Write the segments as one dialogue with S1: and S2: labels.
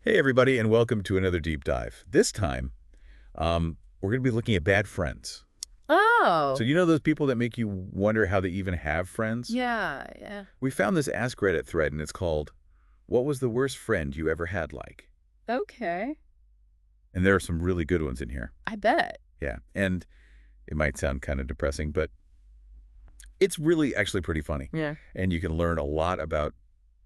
S1: Hey, everybody, and welcome to another deep dive. This time, we're going to be looking at bad friends. So
S2: Oh,
S1: you know those people that make you wonder how they even have friends?
S2: yeah, yeah.
S1: We found this Ask Reddit thread, and it's called, What was the worst friend you ever had like?
S2: Okay.
S1: And there are some really good ones in here.
S2: I bet.
S1: Yeah, and it might sound kind of depressing, but it's really actually pretty funny.
S2: Yeah.
S1: And you can learn a lot about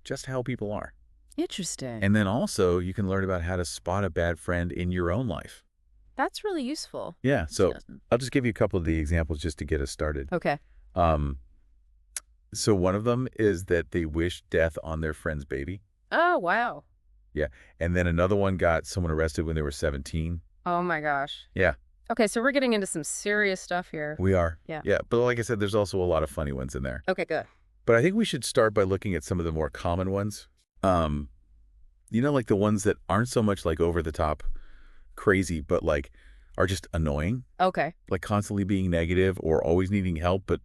S1: just how people are.
S2: Interesting.
S1: And then also, you can learn about how to spot a bad friend in your own life.
S2: That's really useful.
S1: Yeah, so
S2: Yes.
S1: I'll just give you a couple of the examples just to get us started.
S2: Okay.
S1: Um, so one of them is that they wish death on their friend's baby.
S2: Oh, wow.
S1: Yeah. And then another one got someone arrested when they were 17.
S2: Oh my gosh.
S1: Yeah,
S2: Okay, so we're getting into some serious stuff here.
S1: we are.
S2: Yeah.
S1: Yeah, but like I said, there's also a lot of funny ones in there.
S2: Okay, good.
S1: But I think we should start by looking at some of the more common ones. Um, like the ones that aren't so much like over the top crazy, but like are just annoying,
S2: Okay.
S1: like constantly being negative or always needing help, but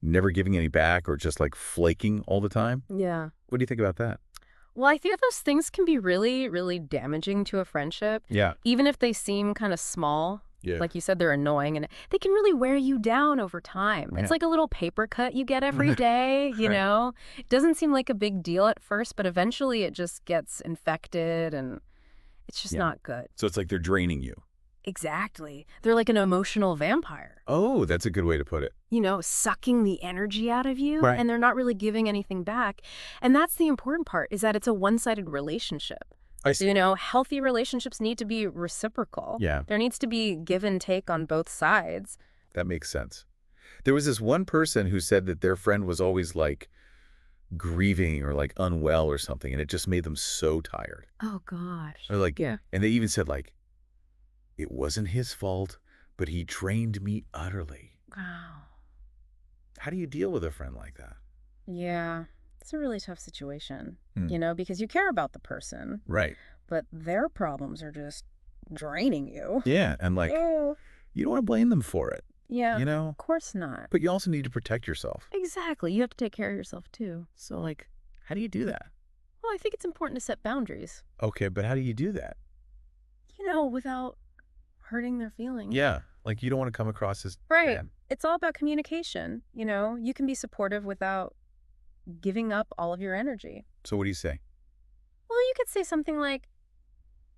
S1: never giving any back or just like flaking all the time.
S2: Yeah.
S1: What do you think about that?
S2: Well, I think those things can be really, really damaging to a friendship,
S1: Yeah.
S2: even if they seem kind of small.
S1: Yeah.
S2: Like you said, they're annoying and they can really wear you down over time.
S1: Yeah.
S2: It's like a little paper cut you get every day, you
S1: Right.
S2: know? It doesn't seem like a big deal at first, but eventually it just gets infected and it's just
S1: Yeah.
S2: not good.
S1: So it's like they're draining you.
S2: Exactly. They're like an emotional vampire,
S1: Oh, that's a good way to put it.
S2: sucking the energy out of you,
S1: Right.
S2: and they're not really giving anything back. And that's the important part, is that it's a one-sided relationship.
S1: I
S2: So,
S1: see.
S2: healthy relationships need to be reciprocal.
S1: Yeah,
S2: There needs to be give and take on both sides.
S1: that makes sense. There was this one person who said that their friend was always like grieving or like unwell or something, and it just made them so tired.
S2: Oh, gosh.
S1: Or like,
S2: Yeah.
S1: and they even said like, it wasn't his fault, but he drained me utterly.
S2: Wow.
S1: How do you deal with a friend like that?
S2: Yeah. It's a really tough situation,
S1: Hmm.
S2: because you care about the person,
S1: Right.
S2: but their problems are just draining you.
S1: Yeah, and like,
S2: Oh.
S1: you don't want to blame them for it,
S2: Yeah,
S1: you know?
S2: of course not.
S1: But you also need to protect yourself.
S2: Exactly. You have to take care of yourself too.
S1: So like, how do you do that?
S2: Well, I think it's important to set boundaries,
S1: Okay, but how do you do that?
S2: without hurting their feelings.
S1: Yeah, like you don't want to come across as
S2: Right.
S1: bad.
S2: It's all about communication. You can be supportive without giving up all of your energy.
S1: So what do you say?
S2: Well, you could say something like,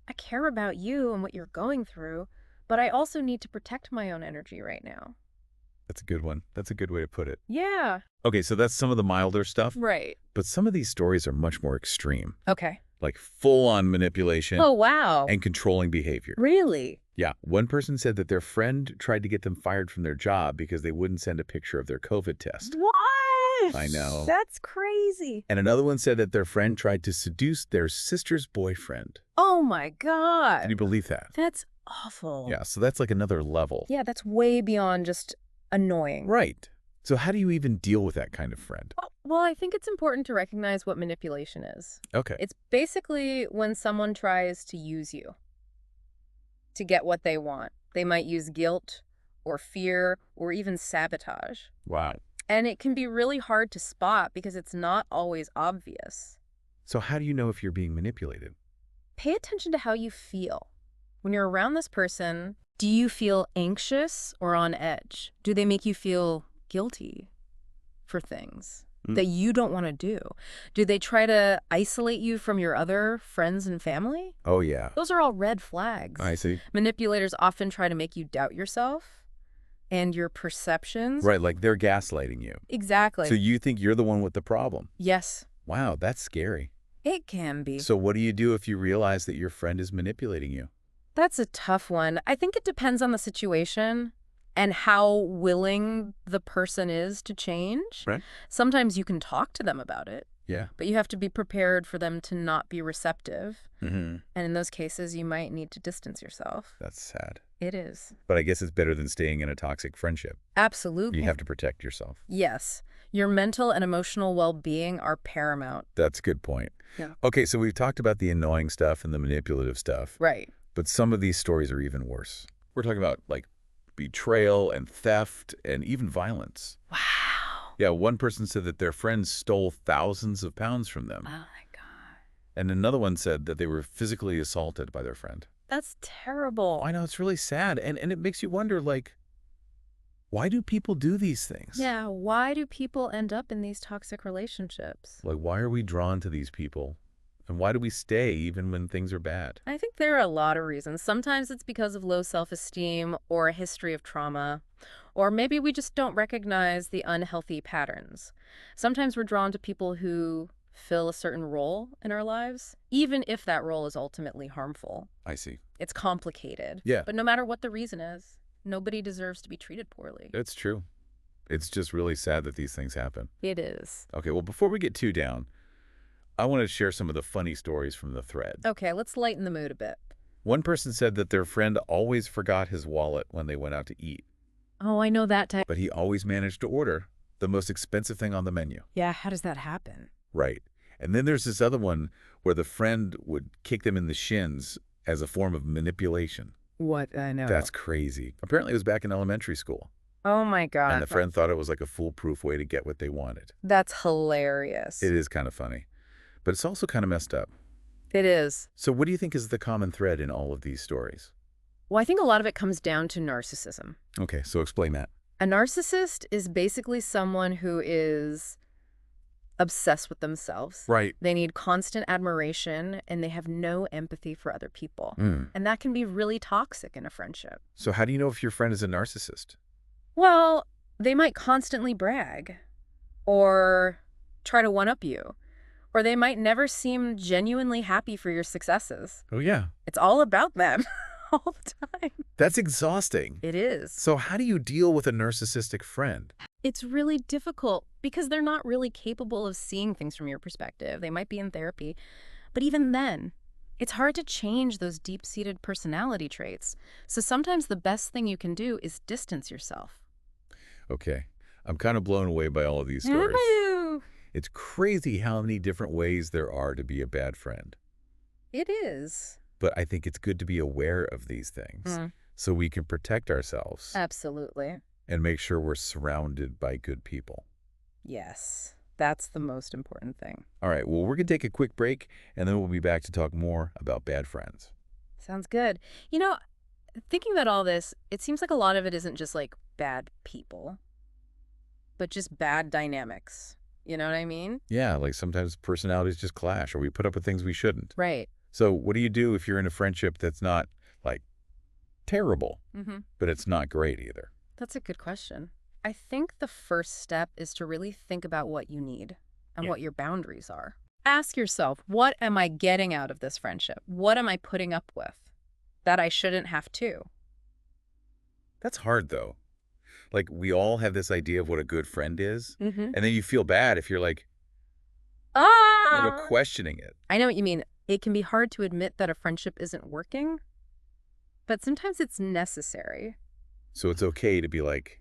S2: I care about you and what you're going through, but I also need to protect my own energy right now.
S1: That's a good one. That's a good way to put it.
S2: Yeah.
S1: Okay, so that's some of the milder stuff,
S2: Right.
S1: but some of these stories are much more extreme,
S2: Okay.
S1: like full-on manipulation
S2: Oh, wow.
S1: and controlling behavior.
S2: Really?
S1: Yeah, one person said that their friend tried to get them fired from their job because they wouldn't send a picture of their COVID test.
S2: What?
S1: I know.
S2: That's crazy.
S1: And another one said that their friend tried to seduce their sister's boyfriend.
S2: Oh, my God.
S1: Can you believe that?
S2: That's awful.
S1: Yeah, so that's like another level.
S2: Yeah, that's way beyond just annoying.
S1: Right. So how do you even deal with that kind of friend?
S2: Well, I think it's important to recognize what manipulation is.
S1: Okay.
S2: It's basically when someone tries to use you to get what they want. They might use guilt or fear or even sabotage.
S1: Wow.
S2: And it can be really hard to spot because it's not always obvious.
S1: So how do you know if you're being manipulated?
S2: Pay attention to how you feel. When you're around this person, do you feel anxious or on edge? Do they make you feel guilty for things that you don't want to do? Do they try to isolate you from your other friends and family?
S1: Oh, yeah.
S2: Those are all red flags.
S1: I see.
S2: Manipulators often try to make you doubt yourself and your perceptions.
S1: Right, like they're gaslighting you.
S2: Exactly.
S1: So you think you're the one with the problem.
S2: Yes,
S1: Wow, that's scary.
S2: it can be.
S1: So what do you do if you realize that your friend is manipulating you?
S2: That's a tough one. I think it depends on the situation and how willing the person is to change.
S1: Right.
S2: Sometimes you can talk to them about it,
S1: Yeah.
S2: but you have to be prepared for them to not be receptive.
S1: Mm-hmm.
S2: And in those cases, you might need to distance yourself.
S1: That's sad.
S2: It is.
S1: But I guess it's better than staying in a toxic friendship.
S2: Absolutely.
S1: You have to protect yourself.
S2: Yes. Your mental and emotional well-being are paramount.
S1: That's a good point.
S2: Yeah.
S1: Okay, so we've talked about the annoying stuff and the manipulative stuff,
S2: Right.
S1: but some of these stories are even worse. We're talking about like betrayal and theft and even violence.
S2: Wow.
S1: Yeah, one person said that their friends stole thousands of pounds from them.
S2: Oh, my God.
S1: And another one said that they were physically assaulted by their friend.
S2: That's terrible.
S1: I know, it's really sad. And it makes you wonder, like, why do people do these things?
S2: Yeah, why do people end up in these toxic relationships?
S1: Like, why are we drawn to these people? And why do we stay even when things are bad?
S2: I think there are a lot of reasons. Sometimes it's because of low self-esteem or a history of trauma, or maybe we just don't recognize the unhealthy patterns. Sometimes we're drawn to people who fill a certain role in our lives, even if that role is ultimately harmful.
S1: I see.
S2: It's complicated.
S1: Yeah.
S2: But no matter what the reason is, nobody deserves to be treated poorly.
S1: It's true. It's just really sad that these things happen.
S2: It is.
S1: Okay, well, before we get too down, I want to share some of the funny stories from the thread.
S2: Okay, let's lighten the mood a bit.
S1: One person said that their friend always forgot his wallet when they went out to eat,
S2: Oh, I know that type.
S1: but he always managed to order the most expensive thing on the menu.
S2: Yeah, how does that happen?
S1: Right. And then there's this other one where the friend would kick them in the shins as a form of manipulation.
S2: What? I know.
S1: That's crazy. Apparently it was back in elementary school,
S2: Oh my God.
S1: and the friend thought it was like a foolproof way to get what they wanted.
S2: That's hilarious.
S1: It is kind of funny, but it's also kind of messed up.
S2: It is.
S1: So what do you think is the common thread in all of these stories?
S2: Well, I think a lot of it comes down to narcissism.
S1: Okay, so explain that.
S2: A narcissist is basically someone who is obsessed with themselves.
S1: Right.
S2: They need constant admiration and they have no empathy for other people.
S1: Mm.
S2: And that can be really toxic in a friendship.
S1: So how do you know if your friend is a narcissist?
S2: Well, they might constantly brag or try to one-up you, or they might never seem genuinely happy for your successes.
S1: Oh, yeah.
S2: It's all about them all the time.
S1: That's exhausting.
S2: It is.
S1: So how do you deal with a narcissistic friend?
S2: It's really difficult because they're not really capable of seeing things from your perspective. They might be in therapy, but even then, it's hard to change those deep-seated personality traits. So sometimes the best thing you can do is distance yourself.
S1: Okay. I'm kind of blown away by all of these stories. It's crazy how many different ways there are to be a bad friend.
S2: It is.
S1: But I think it's good to be aware of these things so we can protect ourselves
S2: Absolutely.
S1: and make sure we're surrounded by good people.
S2: Yes. That's the most important thing.
S1: All right, well, we're going to take a quick break, and then we'll be back to talk more about bad friends.
S2: Sounds good. You know, thinking about all this, it seems like a lot of it isn't just like bad people, but just bad dynamics. You know what I mean?
S1: Yeah, like sometimes personalities just clash or we put up with things we shouldn't.
S2: Right.
S1: So what do you do if you're in a friendship that's not, like, terrible, but it's not great either?
S2: That's a good question. I think the first step is to really think about what you need and what your boundaries are. Ask yourself, what am I getting out of this friendship? What am I putting up with that I shouldn't have to?
S1: That's hard, though. Like, we all have this idea of what a good friend is,
S2: Mm-hmm.
S1: and then you feel bad if you're, like, questioning it.
S2: I know what you mean. It can be hard to admit that a friendship isn't working, but sometimes it's necessary.
S1: So it's okay to be like,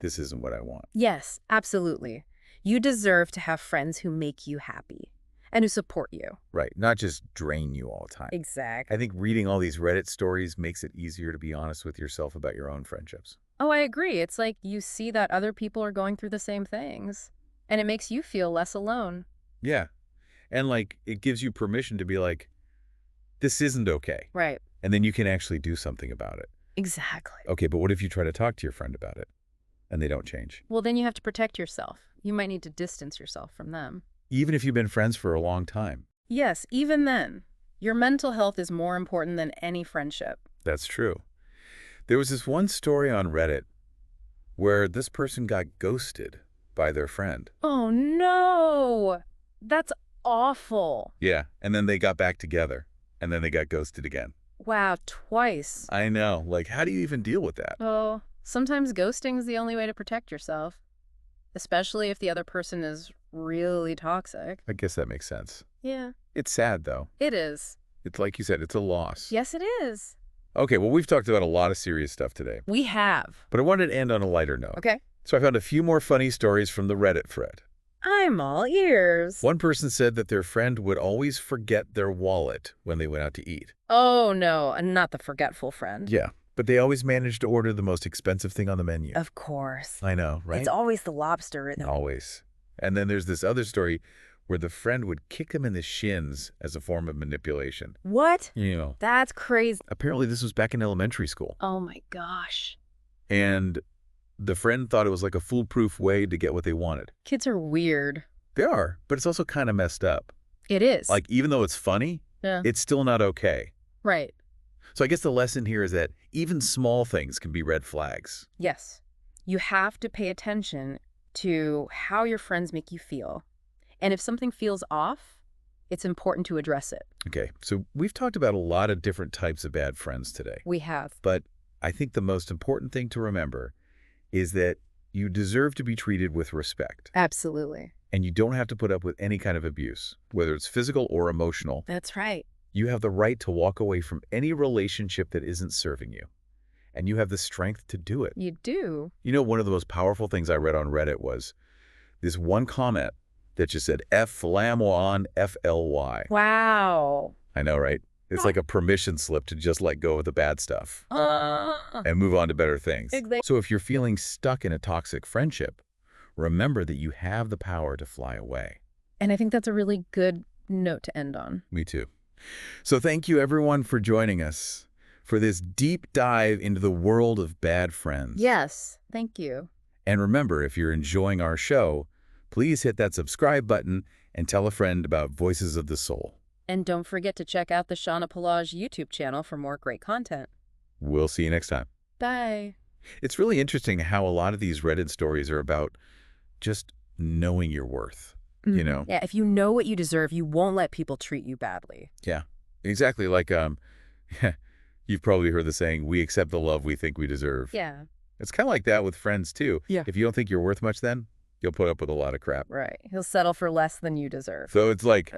S1: this isn't what I want.
S2: Yes, absolutely. You deserve to have friends who make you happy and who support you.
S1: Right, not just drain you all the time.
S2: Exactly.
S1: I think reading all these Reddit stories makes it easier to be honest with yourself about your own friendships.
S2: Oh, I agree. It's like you see that other people are going through the same things, and it makes you feel less alone.
S1: Yeah. And, like, it gives you permission to be like, this isn't okay.
S2: Right.
S1: And then you can actually do something about it.
S2: Exactly.
S1: Okay, but what if you try to talk to your friend about it and they don't change?
S2: Well, then you have to protect yourself. You might need to distance yourself from them.
S1: Even if you've been friends for a long time.
S2: Yes, even then. Your mental health is more important than any friendship.
S1: That's true. There was this one story on Reddit where this person got ghosted by their friend.
S2: Oh, no. That's awful.
S1: Yeah, and then they got back together, and then they got ghosted again.
S2: Wow, twice.
S1: I know. Like, how do you even deal with that?
S2: Oh, sometimes ghosting is the only way to protect yourself, especially if the other person is really toxic.
S1: I guess that makes sense.
S2: Yeah,
S1: It's sad, though.
S2: it is.
S1: It's like you said, it's a loss.
S2: Yes, it is.
S1: Okay, well, we've talked about a lot of serious stuff today,
S2: We have.
S1: but I wanted to end on a lighter note.
S2: Okay.
S1: So I found a few more funny stories from the Reddit thread.
S2: I'm all ears.
S1: One person said that their friend would always forget their wallet when they went out to eat.
S2: Oh, no, not the forgetful friend.
S1: Yeah, but they always managed to order the most expensive thing on the menu.
S2: Of course.
S1: I know, right?
S2: It's always the lobster.
S1: Always. And then there's this other story where the friend would kick them in the shins as a form of manipulation.
S2: What?
S1: You know,
S2: That's crazy.
S1: apparently this was back in elementary school.
S2: Oh my gosh.
S1: And the friend thought it was like a foolproof way to get what they wanted.
S2: Kids are weird.
S1: They are, but it's also kind of messed up.
S2: It is.
S1: Like, even though it's funny,
S2: Yeah.
S1: it's still not okay.
S2: Right.
S1: So I guess the lesson here is that even small things can be red flags.
S2: Yes. You have to pay attention to how your friends make you feel. And if something feels off, it's important to address it.
S1: Okay, so we've talked about a lot of different types of bad friends today.
S2: We have.
S1: But I think the most important thing to remember is that you deserve to be treated with respect.
S2: Absolutely.
S1: And you don't have to put up with any kind of abuse, whether it's physical or emotional.
S2: That's right.
S1: You have the right to walk away from any relationship that isn't serving you. And you have the strength to do it.
S2: You do.
S1: You know, one of the most powerful things I read on Reddit was this one comment that just said, F-lam-on F-L-Y.
S2: Wow.
S1: I know, right? It's like a permission slip to just let go of the bad stuff and move on to better things.
S2: Exactly.
S1: So if you're feeling stuck in a toxic friendship, remember that you have the power to fly away.
S2: And I think that's a really good note to end on.
S1: Me too. So thank you, everyone, for joining us for this deep dive into the world of bad friends.
S2: Yes. Thank you.
S1: And remember, if you're enjoying our show, please hit that subscribe button and tell a friend about Voices of the Soul.
S2: And don't forget to check out the Shauna Pelage YouTube channel for more great content.
S1: We'll see you next time.
S2: Bye.
S1: It's really interesting how a lot of these Reddit stories are about just knowing your worth, you know?
S2: Yeah, if you know what you deserve, you won't let people treat you badly.
S1: Yeah, exactly. Like, you've probably heard the saying, we accept the love we think we deserve.
S2: Yeah.
S1: It's kind of like that with friends, too.
S2: Yeah.
S1: If you don't think you're worth much then, you'll put up with a lot of crap.
S2: Right. He'll settle for less than you deserve.
S1: So it's like,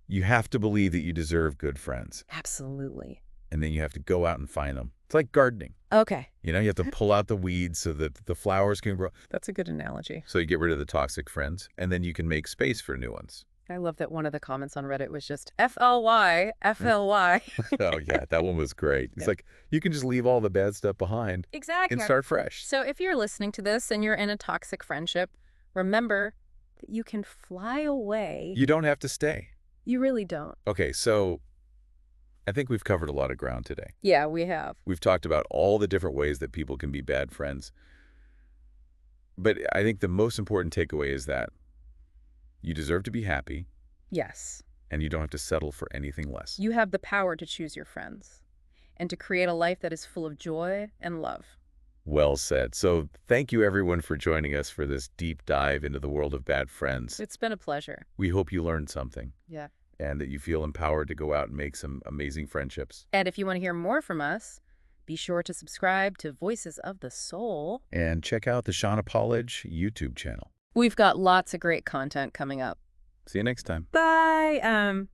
S1: you have to believe that you deserve good friends.
S2: Absolutely.
S1: And then you have to go out and find them. It's like gardening.
S2: Okay.
S1: You know, you have to pull out the weeds so that the flowers can grow.
S2: That's a good analogy.
S1: So you get rid of the toxic friends, and then you can make space for new ones.
S2: I love that one of the comments on Reddit was just FLY, FLY.
S1: Oh, yeah, that one was great. It's like, you can just leave all the bad stuff behind
S2: Exactly.
S1: and start fresh.
S2: So if you're listening to this and you're in a toxic friendship, remember that you can fly away.
S1: You don't have to stay.
S2: You really don't.
S1: Okay, so I think we've covered a lot of ground today.
S2: Yeah, we have.
S1: We've talked about all the different ways that people can be bad friends. But I think the most important takeaway is that you deserve to be happy,
S2: Yes.
S1: and you don't have to settle for anything less.
S2: You have the power to choose your friends and to create a life that is full of joy and love.
S1: Well said. So thank you, everyone, for joining us for this deep dive into the world of bad friends.
S2: It's been a pleasure.
S1: We hope you learned something
S2: Yeah.
S1: and that you feel empowered to go out and make some amazing friendships.
S2: And if you want to hear more from us, be sure to subscribe to Voices of the Soul.
S1: And check out the Shauna Pelage YouTube channel.
S2: We've got lots of great content coming up.
S1: See you next time.
S2: Bye.